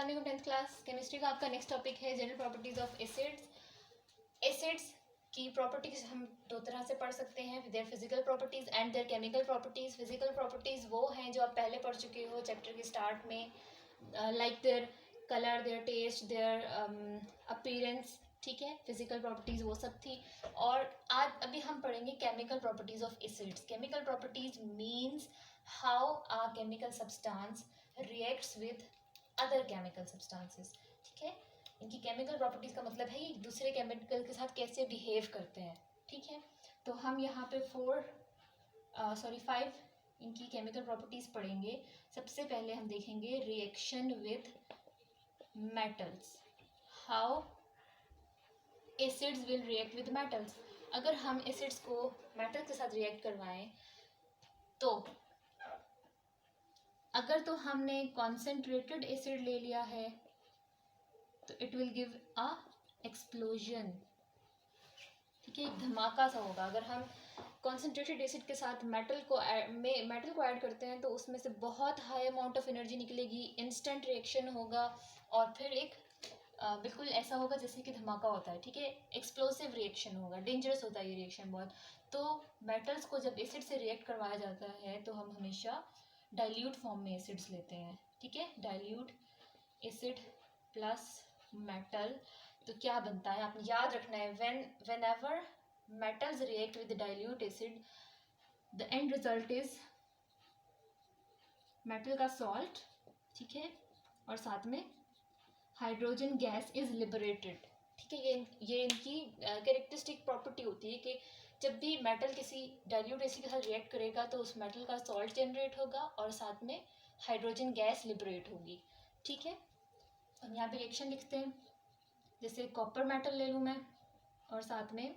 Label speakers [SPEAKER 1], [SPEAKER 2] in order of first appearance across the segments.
[SPEAKER 1] अस्सलाम वालेकुम। 10th class chemistry का आपका नेक्स्ट टॉपिक है general properties of acids. Acids की प्रॉपर्टीज हम दो तरह से पढ़ सकते हैं, their physical properties and there chemical properties. Physical properties वो हैं जो आप पहले पढ़ चुके हो चैप्टर के स्टार्ट में, like their colour, their taste, their appearance. ठीक है, फिजिकल प्रॉपर्टीज वो सब थी। और आज अभी हम पढ़ेंगे chemical properties of acids. Chemical properties means how a chemical substance reacts with other chemical substances. ठीक है, इनकी केमिकल प्रॉपर्टीज का मतलब है ये दूसरे केमिकल के साथ कैसे बिहेव करते हैं। ठीक है, तो हम यहाँ पे 5 इनकी केमिकल प्रॉपर्टीज पढ़ेंगे। सबसे पहले हम देखेंगे reaction with metals, how acids will react with metals. अगर हम एसिड्स को मेटल के साथ रिएक्ट करवाएं तो अगर तो हमने कॉन्सेंट्रेटेड एसिड ले लिया है तो it will give a explosion. ठीक है, एक धमाका सा होगा। अगर हम कॉन्सेंट्रेटेड एसिड के साथ मेटल को ऐड करते हैं तो उसमें से बहुत हाई अमाउंट ऑफ एनर्जी निकलेगी, इंस्टेंट रिएक्शन होगा और फिर एक बिल्कुल ऐसा होगा जैसे कि धमाका होता है। ठीक है, एक्सप्लोसिव रिएक्शन होगा, डेंजरस होता है ये रिएक्शन बहुत। तो मेटल्स को जब एसिड से रिएक्ट करवाया जाता है तो हम हमेशा डाइल्यूट फॉर्म में एसिड्स लेते हैं। ठीक है, डाइल्यूट एसिड प्लस मेटल, तो क्या बनता है आपने याद रखना है। whenever metals react with dilute acid, the end result is metal का सॉल्ट। ठीक है, और साथ में हाइड्रोजन गैस इज लिबरेटेड। ठीक है, ये इनकी कैरेक्टरिस्टिक प्रॉपर्टी होती है कि जब भी मेटल किसी डाइल्यूट एसिड के साथ रिएक्ट करेगा तो उस मेटल का सॉल्ट जनरेट होगा और साथ में हाइड्रोजन गैस लिबरेट होगी। ठीक है, हम यहाँ पे रिएक्शन लिखते हैं। जैसे कॉपर मेटल ले लूँ मैं और साथ में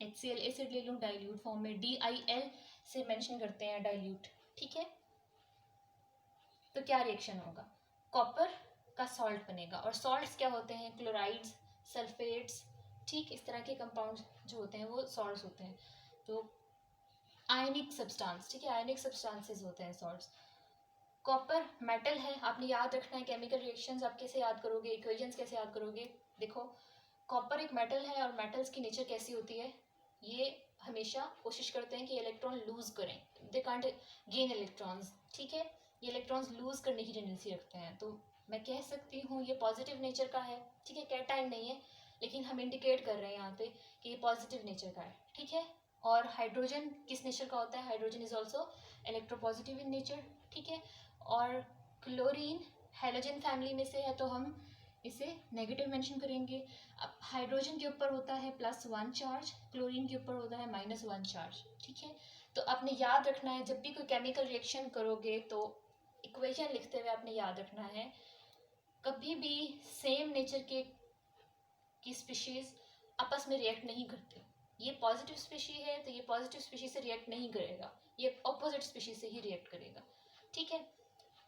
[SPEAKER 1] HCl एसिड ले लूँ डाइल्यूट फॉर्म में, DIL से मेंशन करते हैं डाइल्यूट। ठीक है, तो क्या रिएक्शन होगा, कॉपर का सॉल्ट बनेगा। और सॉल्ट्स क्या होते हैं, क्लोराइड्स, सल्फेट्स। ठीक, इस तरह के कंपाउंड्स जो होते हैं वो सॉल्ट्स होते हैं। तो आयनिक सब्सटेंस, ठीक है, आयनिक सब्सटेंसेस होते हैं सॉल्ट्स। कॉपर मेटल है, आपने याद रखना है केमिकल रिएक्शंस आप कैसे याद करोगे, इक्वेशंस कैसे याद करोगे। देखो, कॉपर एक मेटल है और मेटल्स की नेचर कैसी होती है, ये हमेशा कोशिश करते हैं कि इलेक्ट्रॉन लूज करें, दे कांट गेन इलेक्ट्रॉन्स। ठीक है, ये इलेक्ट्रॉन्स लूज करने की टेंडेंसी रखते हैं। तो मैं कह सकती हूँ ये पॉजिटिव नेचर का है। ठीक है, कैटाइन नहीं है लेकिन हम इंडिकेट कर रहे हैं यहाँ पे कि ये पॉजिटिव नेचर का है। ठीक है, और हाइड्रोजन किस नेचर का होता है, hydrogen is also electropositive in nature. ठीक है, और क्लोरीन हैलोजन फैमिली में से है तो हम इसे नेगेटिव मेंशन करेंगे। अब हाइड्रोजन के ऊपर होता है +1 चार्ज, क्लोरीन के ऊपर होता है -1 चार्ज। ठीक है, तो आपने याद रखना है जब भी कोई केमिकल रिएक्शन करोगे तो इक्वेशन लिखते हुए आपने याद रखना है कभी भी सेम नेचर की स्पीशीज आपस में रिएक्ट नहीं करते। ये पॉजिटिव स्पीशी है तो ये पॉजिटिव स्पीशी से रिएक्ट नहीं करेगा, ये ऑपोजिट स्पीशी से ही रिएक्ट करेगा। ठीक है,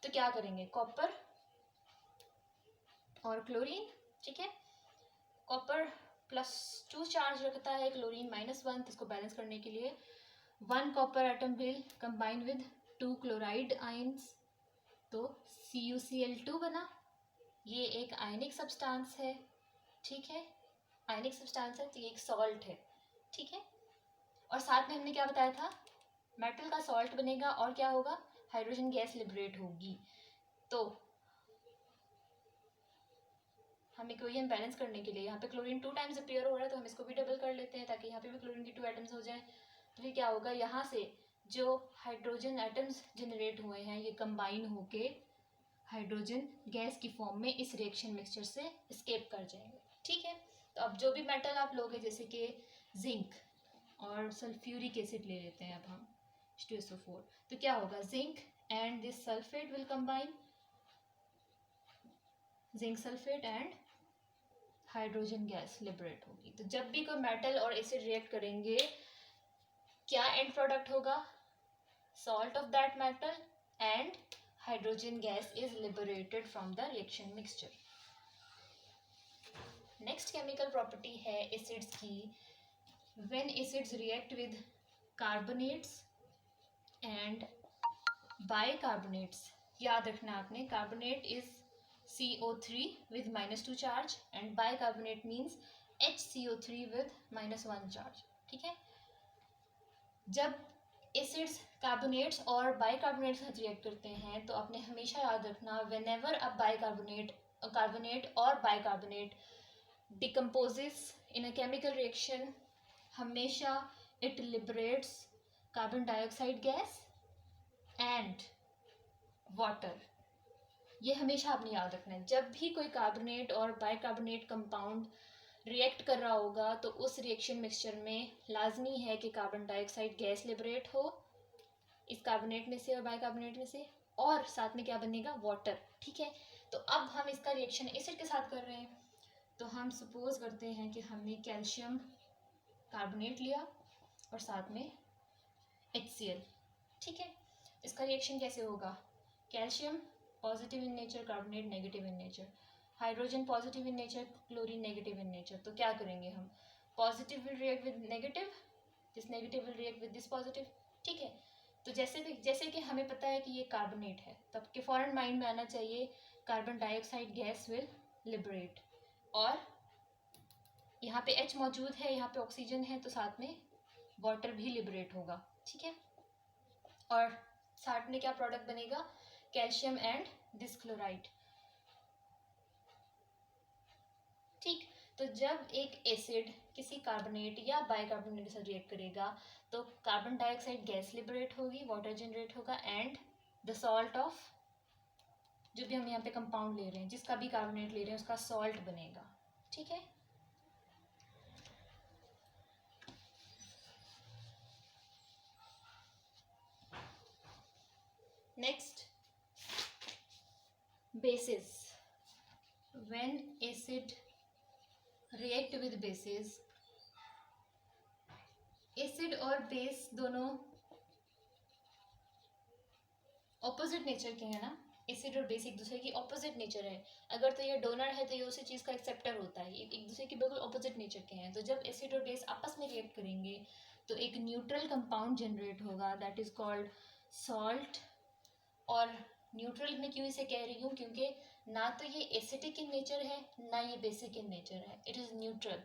[SPEAKER 1] तो क्या करेंगे, कॉपर और क्लोरीन। ठीक है, कॉपर +2 चार्ज रखता है, क्लोरीन -1, इसको बैलेंस करने के लिए 1 copper atom will combine with 2 chloride ions, तो CuCl2 बना। ये एक आयनिक सब्सटेंस है। ठीक है, आयनिक सब्सटेंस है तो ये एक सॉल्ट है। ठीक है, और साथ में हमने क्या बताया था, मेटल का सॉल्ट बनेगा और क्या होगा, हाइड्रोजन गैस लिबरेट होगी। तो हम इक्वेशन बैलेंस करने के लिए यहाँ पे क्लोरीन 2 टाइम्स अपीयर हो रहा है तो हम इसको भी डबल कर लेते हैं ताकि यहाँ पे भी क्लोरीन की 2 एटम्स हो जाएं। तो फिर क्या होगा, यहाँ से जो हाइड्रोजन एटम्स जनरेट हुए हैं ये कंबाइन होके हाइड्रोजन गैस की फॉर्म में इस रिएक्शन मिक्सचर से एस्केप कर जाएंगे। ठीक है, तो अब जो भी मेटल आप लोगे जैसे कि जिंक और सल्फ्यूरिक एसिड ले लेते हैं अब हम H2SO4, तो क्या होगा, zinc and this sulphate will combine, zinc sulphate and hydrogen gas liberate होगी। तो जब भी कोई मेटल और एसिड रिएक्ट करेंगे क्या एंड प्रोडक्ट होगा, salt of that metal and hydrogen gas is liberated from the reaction mixture. Next chemical property है एसिड्स की, when acids react with carbonates and bicarbonates याद रखना आपने, carbonate is CO3 with -2 charge and bicarbonate means HCO3 with -1 charge. ठीक है, जब acids carbonates और bicarbonate के साथ रिएक्ट करते हैं तो आपने हमेशा याद रखना, व्हेनेवर अ कार्बोनेट और bicarbonate decomposes in a chemical reaction, हमेशा it liberates carbon dioxide gas and water. ये हमेशा आपने याद रखना है, जब भी कोई कार्बोनेट और बाइकार्बोनेट कंपाउंड रिएक्ट कर रहा होगा तो उस रिएक्शन मिक्सचर में लाजमी है कि कार्बन डाइऑक्साइड गैस लिबरेट हो इस कार्बोनेट में से और बाइकार्बोनेट में से, और साथ में क्या बनेगा, वाटर। ठीक है, तो अब हम इसका रिएक्शन एसिड के साथ कर रहे हैं, तो हम सपोज करते हैं कि हमने कैल्शियम कार्बोनेट लिया और साथ में HCl। ठीक है, इसका रिएक्शन कैसे होगा, calcium positive in nature, carbonate negative in nature, hydrogen positive in nature, chlorine negative in nature. तो क्या करेंगे हम, positive will react with negative, this negative will react with this positive. ठीक है, तो जैसे कि हमें पता है कि ये कार्बोनेट है, तब के फॉरन माइंड में आना चाहिए carbon dioxide gas will liberate, और यहाँ पे H मौजूद है, यहाँ पे ऑक्सीजन है, तो साथ में वाटर भी लिबरेट होगा। ठीक है, और साथ में क्या प्रोडक्ट बनेगा, कैल्शियम एंड दिस क्लोराइड। ठीक, तो जब एक एसिड किसी कार्बोनेट या बाइकार्बोनेट के साथ रिएक्ट करेगा तो कार्बन डाइऑक्साइड गैस लिबरेट होगी, वाटर जनरेट होगा एंड द सॉल्ट ऑफ, जो भी हम यहाँ पे कंपाउंड ले रहे हैं, जिसका भी कार्बोनेट ले रहे हैं उसका सॉल्ट बनेगा। ठीक है, next, bases. When acid react with bases, acid और बेस दोनों ऑपोजिट नेचर के हैं ना, एसिड और बेस एक दूसरे की ऑपोजिट नेचर है। अगर तो ये डोनर है तो ये उसी चीज़ का एक्सेप्टर होता है, एक दूसरे की बिल्कुल ऑपोजिट नेचर के हैं। तो जब एसिड और बेस आपस में रिएक्ट करेंगे तो एक न्यूट्रल कंपाउंड जनरेट होगा, दैट इज कॉल्ड सॉल्ट। और न्यूट्रल में क्यों इसे कह रही हूँ, क्योंकि ना तो ये एसिडिक इन नेचर है ना ये बेसिक इन नेचर है, इट इज़ न्यूट्रल।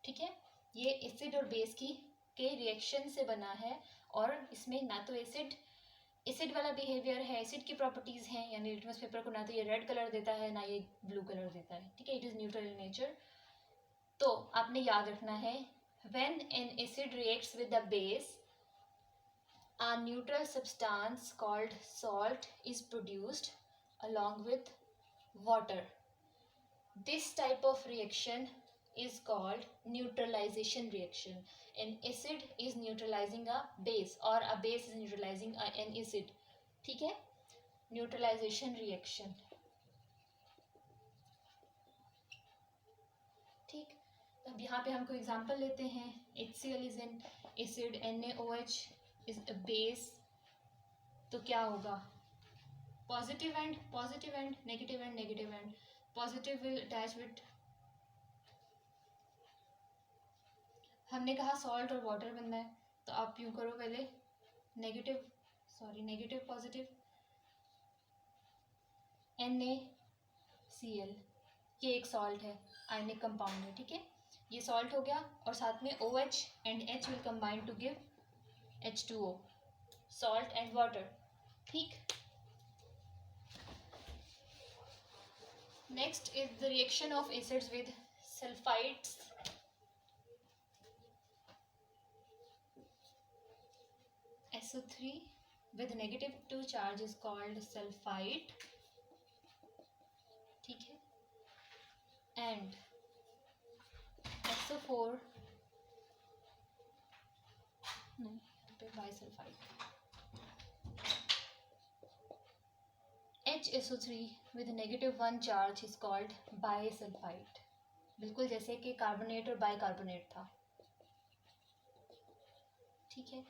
[SPEAKER 1] ठीक है, ये एसिड और बेस के रिएक्शन से बना है, और इसमें ना तो एसिड वाला बिहेवियर है, एसिड की प्रॉपर्टीज़ हैं, यानी लिटमस पेपर को ना तो ये रेड कलर देता है ना ये ब्लू कलर देता है। ठीक है, it is neutral in nature. तो आपने याद रखना है, when an acid reacts with the base, a neutral substance called salt is produced along with water. This type of reaction is called neutralization reaction. An acid is neutralizing a base or a base is neutralizing an acid. ठीक है, neutralization reaction. ठीक, अब यहाँ पे हम कोई example लेते हैं, HCl is an acid, NaOH is a base, तो क्या होगा, positive and negative and, positive will attach with, हमने कहा सॉल्ट और वाटर बनना है, तो आप यूँ करो पहले नेगेटिव पॉजिटिव NaCl, ये एक सॉल्ट है, आयनिक कंपाउंड है। ठीक है, ये सॉल्ट हो गया, और साथ में OH and H will combine to give H2O, salt and water. ठीक, next is the reaction of acids with sulfites. SO3 with -2 charge is called sulfite. ठीक है, and SO4 नहीं, यहाँ पे bisulfite। HSO3 with -1 charge is called bisulfite, बिल्कुल जैसे कि carbonate और बाइकार्बोनेट था। ठीक है,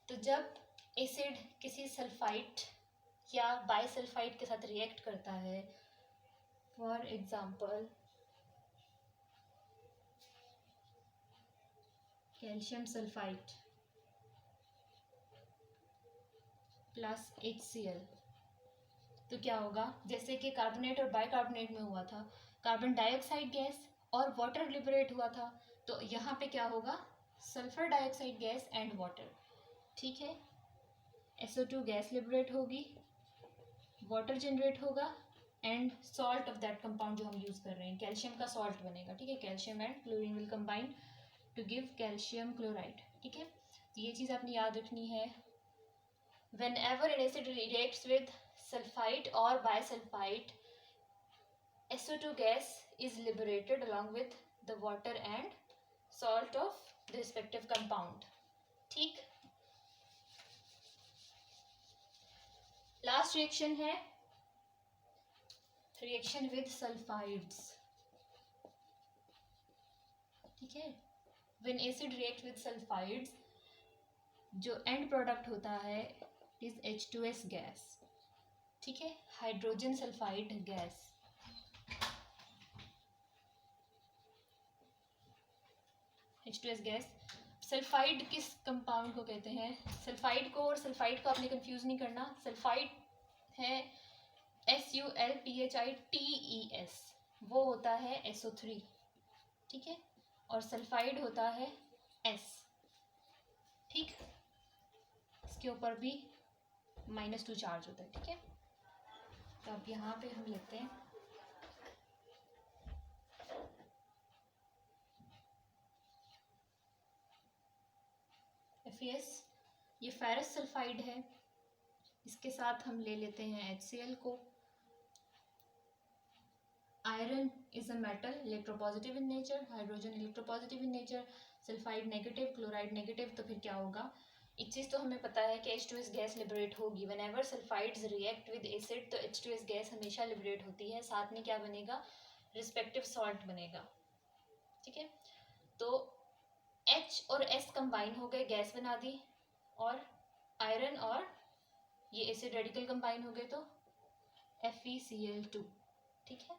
[SPEAKER 1] तो जब एसिड किसी सल्फाइट या बाइसल्फाइट के साथ रिएक्ट करता है, for example calcium sulphite plus HCl, तो क्या होगा, जैसे कि कार्बोनेट और बाइकार्बोनेट में हुआ था, कार्बन डाइऑक्साइड गैस और वाटर लिबरेट हुआ था, तो यहाँ पे क्या होगा, sulphur dioxide gas and water, ठीक है। SO2 गैस लिबरेट होगी, वाटर जनरेट होगा and salt of that compound जो हम यूज़ कर रहे हैं, कैल्शियम का सॉल्ट बनेगा, ठीक है। Calcium and chlorine will combine to give calcium chloride, ठीक है। तो ये चीज़ आपने याद रखनी है। Whenever an acid reacts with sulfite or bisulfite, SO2 gas is liberated along with the water and salt of the respective compound, ठीक। Last reaction है रिएक्शन विद सल्फाइड्स, ठीक है। When acid react with sulfides, जो and product होता है is H2S gas, ठीक है, hydrogen sulphide gas. H2S gas. Sulphide किस कंपाउंड को कहते हैं, सल्फाइड को और सल्फाइड को आपने कंफ्यूज नहीं करना। सल्फाइड है SULPHITES, वो होता है SO3, ठीक है, और सल्फाइड होता है S, ठीक। इसके ऊपर भी -2 चार्ज होता है, ठीक है। तो अब यहाँ पे हम लेते हैं FeS, ये फेरस सल्फाइड है, इसके साथ हम ले लेते हैं HCl को। Iron is a metal, electropositive in nature, hydrogen electropositive in nature, sulphide negative, chloride negative. तो फिर क्या होगा, एक चीज़ तो हमें पता है कि H2S गैस लिबरेट होगी। Whenever sulphides react with acid तो H2S गैस हमेशा लिबरेट होती है, साथ में क्या बनेगा, रिस्पेक्टिव सॉल्ट बनेगा, ठीक है। तो H और S कंबाइन हो गए, गैस बना दी, और आयरन और ये एसिड रेडिकल कंबाइन हो गए तो FeCl2, ठीक है।